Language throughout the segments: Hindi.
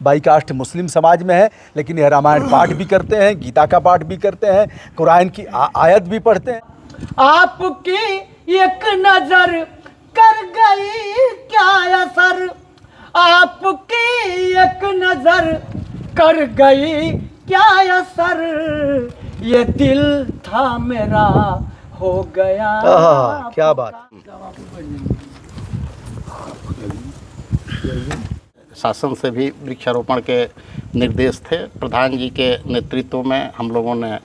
बाई कास्ट मुस्लिम समाज में है, लेकिन यह रामायण पाठ भी करते हैं, गीता का पाठ भी करते हैं, कुरान की आयत भी पढ़ते हैं। आपकी एक नजर कर गई क्या असर, आपकी एक नजर कर गई क्या असर, ये दिल था मेरा हो गया। क्या बात। शासन से भी वृक्षारोपण के निर्देश थे। प्रधान जी के नेतृत्व में हम लोगों ने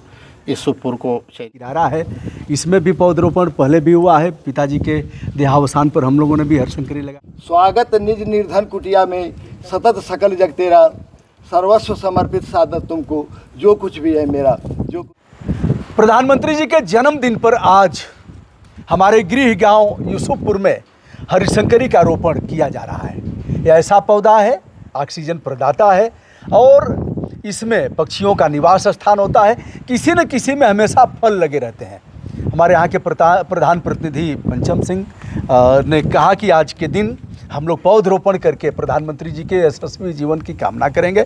इस सुपुर को किनारा है, इसमें भी पौधरोपण पहले भी हुआ है। पिताजी के देहावसान पर हम लोगों ने भी हरशंकरी लगा। स्वागत निज निर्धन कुटिया में, सतत सकल जग तेरा, सर्वस्व समर्पित सादत तुमको, जो कुछ भी है मेरा। जो प्रधानमंत्री जी के जन्मदिन पर आज हमारे गृह गांव यूसुफपुर में हरिशंकरी का रोपण किया जा रहा है। यह ऐसा पौधा है, ऑक्सीजन प्रदाता है और इसमें पक्षियों का निवास स्थान होता है। किसी न किसी में हमेशा फल लगे रहते हैं। हमारे यहाँ के प्रधान प्रतिनिधि पंचम सिंह ने कहा कि आज के दिन हम लोग पौधरोपण करके प्रधानमंत्री जी के यशस्वी जीवन की कामना करेंगे।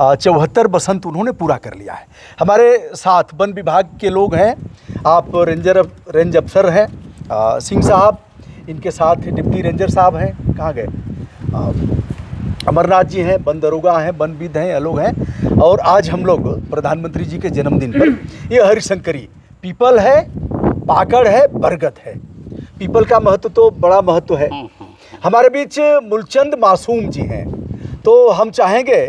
74 बसंत उन्होंने पूरा कर लिया है। हमारे साथ वन विभाग के लोग हैं। आप रेंज अफसर हैं सिंह साहब, इनके साथ डिप्टी रेंजर साहब हैं, कहाँ गए, अमरनाथ जी हैं, वन दरोगा हैं, वनविद हैं, ये लोग हैं। और आज हम लोग प्रधानमंत्री जी के जन्मदिन पर ये हरिशंकरी पीपल है, पाकड़ है, बरगद है। पीपल का महत्व तो बड़ा महत्व है। हमारे बीच मूलचंद मासूम जी हैं, तो हम चाहेंगे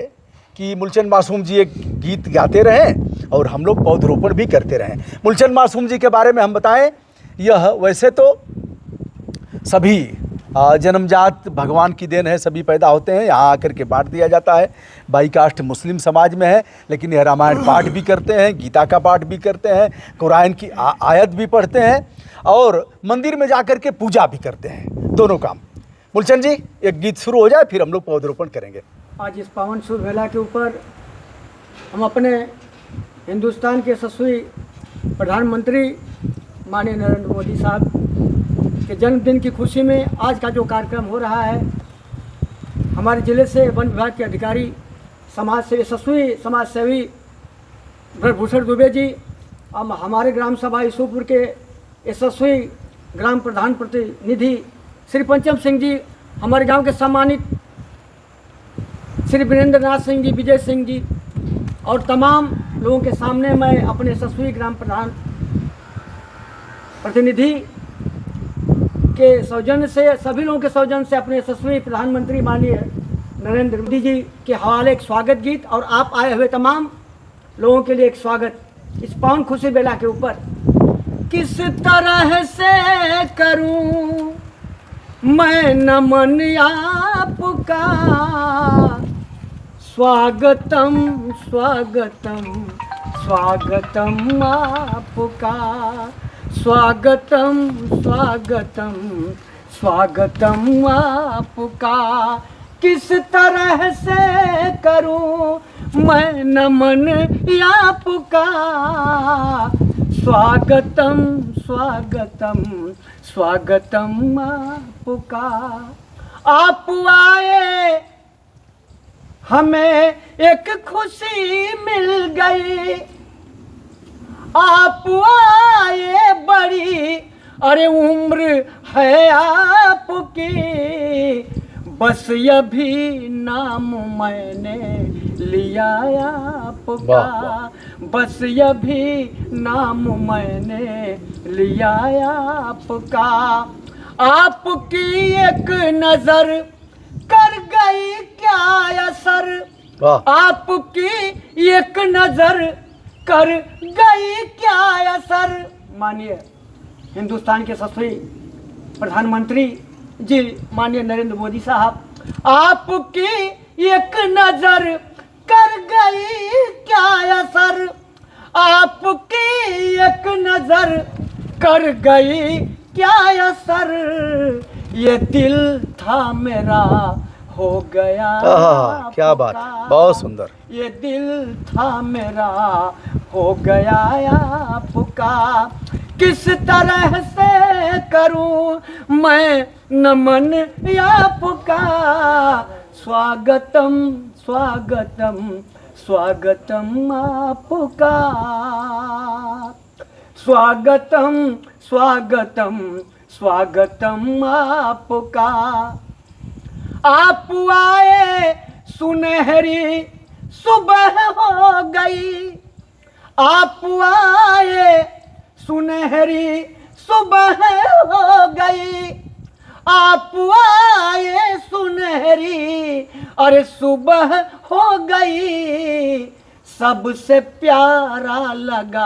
कि मूलचंद मासूम जी एक गीत गाते रहें और हम लोग पौधरोपण भी करते रहें। मूलचंद मासूम जी के बारे में हम बताएं। यह वैसे तो सभी जन्मजात भगवान की देन है, सभी पैदा होते हैं, यहाँ आकर के बांट दिया जाता है। बाई कास्ट मुस्लिम समाज में है, लेकिन यह रामायण पाठ भी करते हैं, गीता का पाठ भी करते हैं, कुरान की आयत भी पढ़ते हैं और मंदिर में जाकर के पूजा भी करते हैं, दोनों काम। मूलचंद जी, एक गीत शुरू हो जाए, फिर हम लोग पौधरोपण करेंगे। आज इस पावन शुभ वेला के ऊपर हम अपने हिंदुस्तान के यशस्वी प्रधानमंत्री माननीय नरेंद्र मोदी साहब के जन्मदिन की खुशी में आज का जो कार्यक्रम हो रहा है, हमारे ज़िले से वन विभाग के अधिकारी, समाज से यशस्वी समाज सेवी ब्रजभूषण दुबे जी, हमारे ग्राम सभा यूसुफपुर के यशस्वी ग्राम प्रधान प्रतिनिधि श्री पंचम सिंह जी, हमारे गांव के सम्मानित श्री वीरेंद्र नाथ सिंह जी, विजय सिंह जी और तमाम लोगों के सामने मैं अपने यशस्वी ग्राम प्रधान प्रतिनिधि के सौजन्य से, सभी लोगों के सौजन्य से अपने यशस्वी प्रधानमंत्री माननीय नरेंद्र मोदी जी के हवाले एक स्वागत गीत और आप आए हुए तमाम लोगों के लिए एक स्वागत इस पावन खुशी बेला के ऊपर। किस तरह से करूं मैं नमन आपका, स्वागतम स्वागतम स्वागतम आपका, स्वागतम स्वागतम स्वागतम आपका। किस तरह से करूं मैं नमन आपका, स्वागतम स्वागतम स्वागतम आपका। आप आए हमें एक खुशी मिल गई, आप आए बड़ी अरे उम्र है आपकी, बस ये भी नाम मैंने लिया आपका, बस ये भी नाम मैंने लिया आपका। आपकी एक नजर कर गई क्या असर, आपकी एक नजर कर गई क्या असर। माननीय हिंदुस्तान के यशस्वी प्रधानमंत्री जी माननीय नरेंद्र मोदी साहब, आपकी एक नजर कर गई क्या असर, आपकी एक नजर कर गई क्या असर, ये दिल था मेरा हो गया। क्या बात, बहुत सुंदर। ये दिल था मेरा हो गया आपका। किस तरह से करूं मैं नमन आपका, स्वागतम स्वागतम स्वागतम आपका, स्वागतम स्वागतम स्वागतम आपका। आप आए सुनहरी सुबह हो गई, आप आए सुनहरी सुबह हो गई, आप आए सुनहरी अरे सुबह हो गई। सबसे प्यारा लगा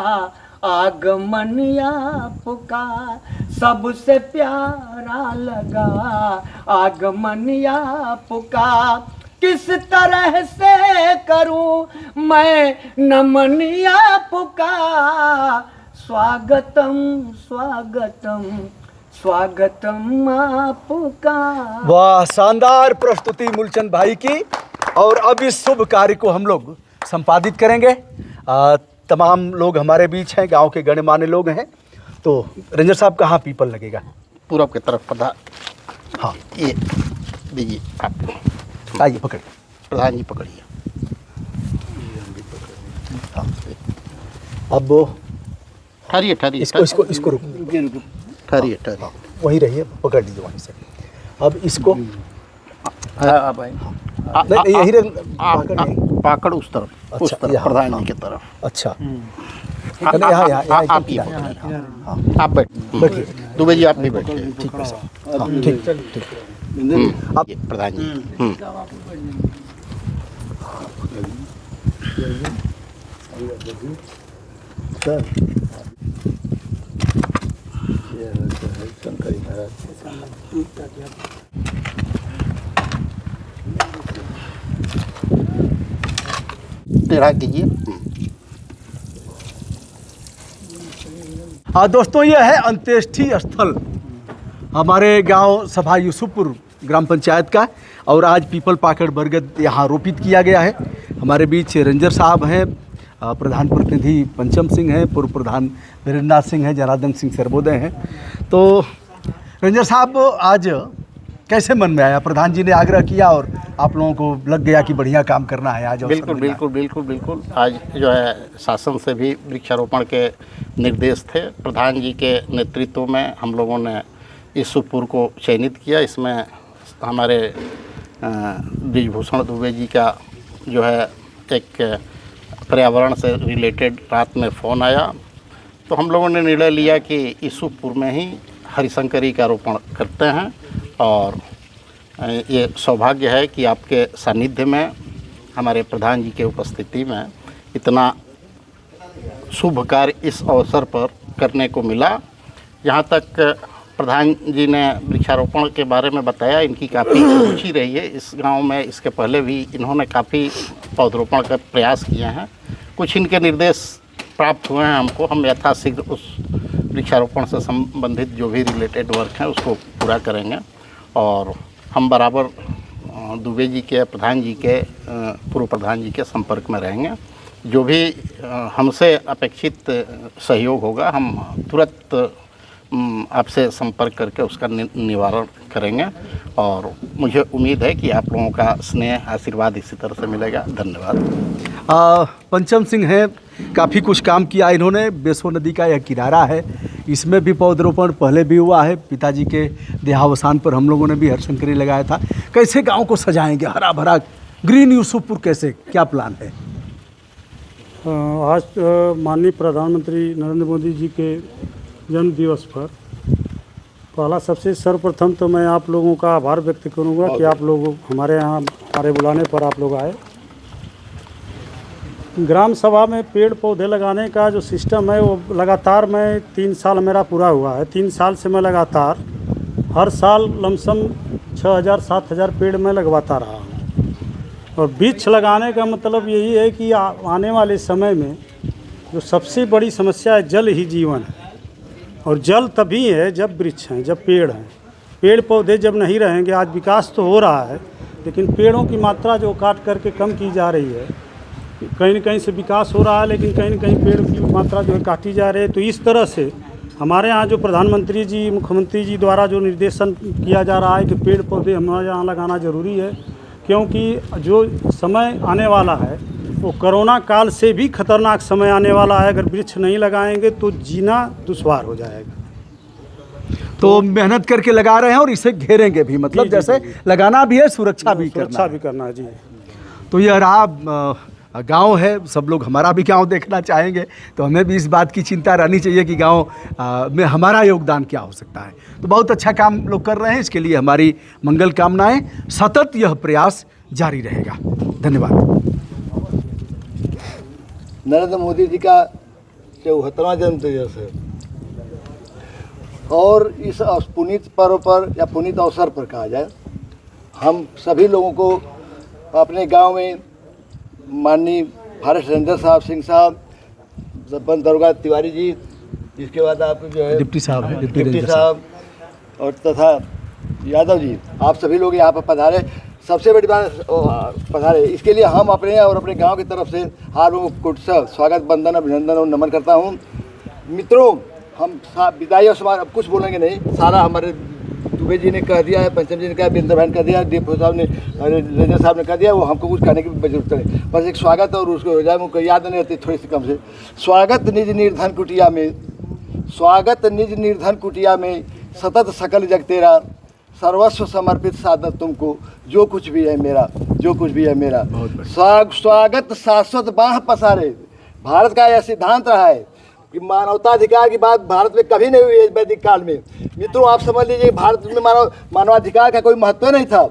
आगमन आपका, सबसे प्यारा लगा आगमन आपका। किस तरह से करूं मैं नमन आपका, स्वागतम स्वागतम स्वागतम आपका। वाह, शानदार प्रस्तुति मूलचंद भाई की। और अब इस शुभ कार्य को हम लोग संपादित करेंगे। तमाम लोग हमारे बीच हैं, गांव के गणमान्य लोग हैं। तो रंजन साहब कहाँ पीपल लगेगा? पूरब की तरफ प्रधान। हाँ, ये दीजिए आप, आइए पकड़िए। प्रधान जी पकड़िए। हाँ, अब वो ठहरिए ठहरिए इसको रुक, ठहरिए ठहरिए। वहीं रहिए, पकड़ लीजिए वहीं से। अब इसको नहीं, यही पाकड़ उस तरफ, अच्छा, उस तरफ यहाँ, प्रधान हाँ। जी की तरफ। अच्छा, आप ये आप बैठिए, दुबे जी आप भी बैठिए। ठीक है साहब, हाँ, ठीक ठीक। आप प्रधान जी। टेढ़ा कीजिए। दोस्तों, यह है अंत्येष्टि स्थल हमारे गांव सभा यूसुफपुर ग्राम पंचायत का। और आज पीपल पाकड़ बरगद यहाँ रोपित किया गया है। हमारे बीच रंजर साहब हैं, प्रधान प्रतिनिधि पंचम सिंह हैं, पूर्व प्रधान वीरेंद्रनाथ सिंह हैं, जनार्दन सिंह सर्वोदय हैं। तो रंजर साहब, आज कैसे मन में आया? प्रधान जी ने आग्रह किया और आप लोगों को लग गया कि बढ़िया काम करना है आज। बिल्कुल बिल्कुल बिल्कुल बिल्कुल। आज जो है शासन से भी वृक्षारोपण के निर्देश थे। प्रधान जी के नेतृत्व में हम लोगों ने इस सुपुर को चयनित किया। इसमें हमारे ब्रिजभूषण दुबे जी का जो है एक पर्यावरण से रिलेटेड रात में फ़ोन आया, तो हम लोगों ने निर्णय लिया कि इस सुपुर में ही हरिशंकरी का रोपण करते हैं। और ये सौभाग्य है कि आपके सानिध्य में, हमारे प्रधान जी के उपस्थिति में इतना शुभ कार्य इस अवसर पर करने को मिला। यहाँ तक प्रधान जी ने वृक्षारोपण के बारे में बताया, इनकी काफ़ी रुचि रही है इस गांव में। इसके पहले भी इन्होंने काफ़ी पौधरोपण का प्रयास किए हैं। कुछ इनके निर्देश प्राप्त हुए हैं हमको, हम यथाशीघ्र उस वृक्षारोपण से संबंधित जो भी रिलेटेड वर्क हैं उसको पूरा करेंगे। और हम बराबर दुबे जी के, प्रधान जी के, पूर्व प्रधान जी के संपर्क में रहेंगे। जो भी हमसे अपेक्षित सहयोग होगा हम तुरंत आपसे संपर्क करके उसका निवारण करेंगे। और मुझे उम्मीद है कि आप लोगों का स्नेह आशीर्वाद इसी तरह से मिलेगा। धन्यवाद। पंचम सिंह हैं, काफ़ी कुछ काम किया इन्होंने। बेसो नदी का यह किनारा है, इसमें भी पौधरोपण पहले भी हुआ है। पिताजी के देहावसान पर हम लोगों ने भी हरिशंकरी लगाया था। कैसे गांव को सजाएंगे हरा भरा ग्रीन यूसुफपुर, कैसे, क्या प्लान है? आज माननीय प्रधानमंत्री नरेंद्र मोदी जी के जन्म दिवस पर पहला सबसे सर्वप्रथम तो मैं आप लोगों का आभार व्यक्त करूंगा कि आप लोग हमारे यहाँ हमारे बुलाने पर आप लोग आए। ग्राम सभा में पेड़ पौधे लगाने का जो सिस्टम है वो लगातार मैं 3 साल मेरा पूरा हुआ है। 3 साल से मैं लगातार हर साल लमसम 6,000-7,000 पेड़ मैं लगवाता रहा हूँ। और वृक्ष लगाने का मतलब यही है कि आने वाले समय में जो सबसे बड़ी समस्या है, जल ही जीवन है। और जल तभी है जब वृक्ष हैं, जब पेड़ हैं। पेड़ पौधे जब नहीं रहेंगे, आज विकास तो हो रहा है लेकिन पेड़ों की मात्रा जो काट करके कम की जा रही है, कहीं न कहीं से विकास हो रहा है लेकिन कहीं न कहीं पेड़ की मात्रा जो है काटी जा रही है। तो इस तरह से हमारे यहाँ जो प्रधानमंत्री जी, मुख्यमंत्री जी द्वारा जो निर्देशन किया जा रहा है कि पेड़ पौधे हमारे यहाँ लगाना ज़रूरी है, क्योंकि जो समय आने वाला है वो कोरोना काल से भी खतरनाक समय आने वाला है। अगर वृक्ष नहीं लगाएंगे तो जीना दुश्वार हो जाएगा। तो मेहनत करके लगा रहे हैं और इसे घेरेंगे भी, मतलब जी, जी, जैसे जी। लगाना भी है, सुरक्षा भी करना है जी। तो यह रहा गांव है, सब लोग हमारा भी गांव देखना चाहेंगे, तो हमें भी इस बात की चिंता रहनी चाहिए कि गांव में हमारा योगदान क्या हो सकता है। तो बहुत अच्छा काम लोग कर रहे हैं, इसके लिए हमारी मंगल कामनाएं, सतत यह प्रयास जारी रहेगा। धन्यवाद। नरेंद्र मोदी जी का 74वां जन्मदिवस है और इस पुनीत पर्व पर या पुनीत अवसर पर कहा जाए, हम सभी लोगों को अपने गांव में माननीय फॉरेस्ट रेंजर साहब, सिंह साहब, सरपंच दरोगा तिवारी जी, इसके बाद आप जो है डिप्टी साहब हैं, डिप्टी डिप्टी रेंजर साहब और तथा यादव जी, आप सभी लोग यहाँ पर पधारे। सबसे बड़ी बात पधारे, इसके लिए हम अपने और अपने गांव की तरफ से हार्दिक स्वागत, बंदन, अभिनंदन और नमन करता हूँ। मित्रों, हम विदाई और समारोह अब कुछ बोलेंगे नहीं, सारा हमारे दुबे जी ने कह दिया है, पंचम जी ने कहा, बिंदर भाई ने कह दिया, डीपो साहब ने, रेंजर साहब ने कह दिया, वो हमको कुछ कहने की जरूरत नहीं। बस एक स्वागत और उसको हो जाए, मुझको याद नहीं रहती थोड़ी सी कम से। स्वागत निज निर्धन कुटिया में, स्वागत निज निर्धन कुटिया में, सतत सकल जग तेरा, सर्वस्व समर्पित सादत तुमको, जो कुछ भी है मेरा, जो कुछ भी है मेरा। स्वागत शाश्वत बाह पसारे। भारत का यह सिद्धांत रहा है कि मानवताधिकार की बात भारत में कभी नहीं हुई है वैदिक काल में। मित्रों, आप समझ लीजिए, भारत में मानवाधिकार का कोई महत्व नहीं था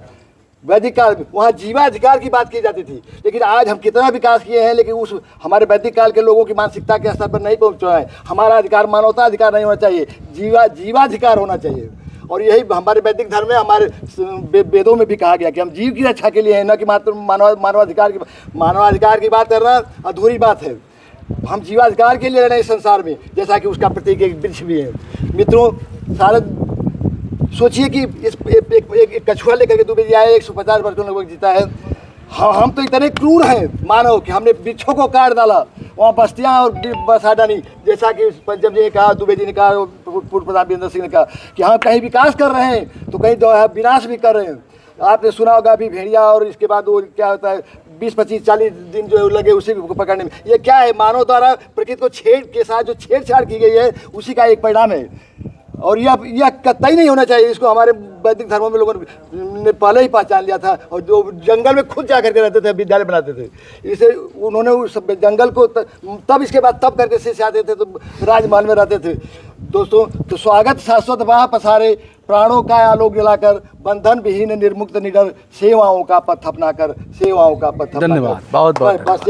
वैदिक काल में। वहाँ जीवाधिकार की बात की जाती थी। लेकिन आज हम कितना विकास किए हैं, लेकिन उस हमारे वैदिक काल के लोगों की मानसिकता के स्तर पर नहीं पहुँचा है। हमारा अधिकार मानवता अधिकार नहीं होना चाहिए, जीवाधिकार होना चाहिए। और यही हमारे वैदिक धर्म में, हमारे वेदों में भी कहा गया कि हम जीव की रक्षा के लिए हैं, न कि मात्र मानवाधिकार की बात करना अधूरी बात है। हम जीवाधिकार के लिए रहे संसार में, जैसा कि उसका प्रतीक एक वृक्ष भी है। मित्रों, सारे सोचिए कि इस एक कछुआ लेकर के दुबे जी आए, 150 वर्ष को लगभग जीता है। हम तो इतने क्रूर हैं मानव कि हमने वृक्षों को काट डाला, वहाँ बस्तियाँ और बसा डाली, जैसा कि पंचम जी ने कहा, दुबे जी ने कहा, पूर्व प्रधान वीरेंद्र सिंह ने कहा कि हम कहीं विकास कर रहे हैं तो कहीं विनाश भी कर रहे हैं। आपने सुना होगा अभी भेड़िया, और इसके बाद वो क्या होता है, 20, 25, 40 दिन जो लगे उसी को पकड़ने में। ये क्या है? मानव द्वारा प्रकृति को के साथ जो छेड़छाड़ की गई है, उसी का एक परिणाम है। और यह कतई नहीं होना चाहिए। इसको हमारे वैदिक धर्मों में लोगों ने पहले ही पहचान लिया था, और जो जंगल में खुद जा करके रहते थे, विद्यालय बनाते थे, इसे उन्होंने उस जंगल को तब इसके बाद तब करके से आते थे, तो राजमहल में रहते थे। दोस्तों, तो स्वागत शाश्वत बाह पसारे, प्राणों का आलोक जलाकर, बंधन विहीन निर्मुक्त निडर, सेवाओं का पथ अपनाकर, सेवाओं का पथ अपनाकर। धन्यवाद, बहुत बहुत बस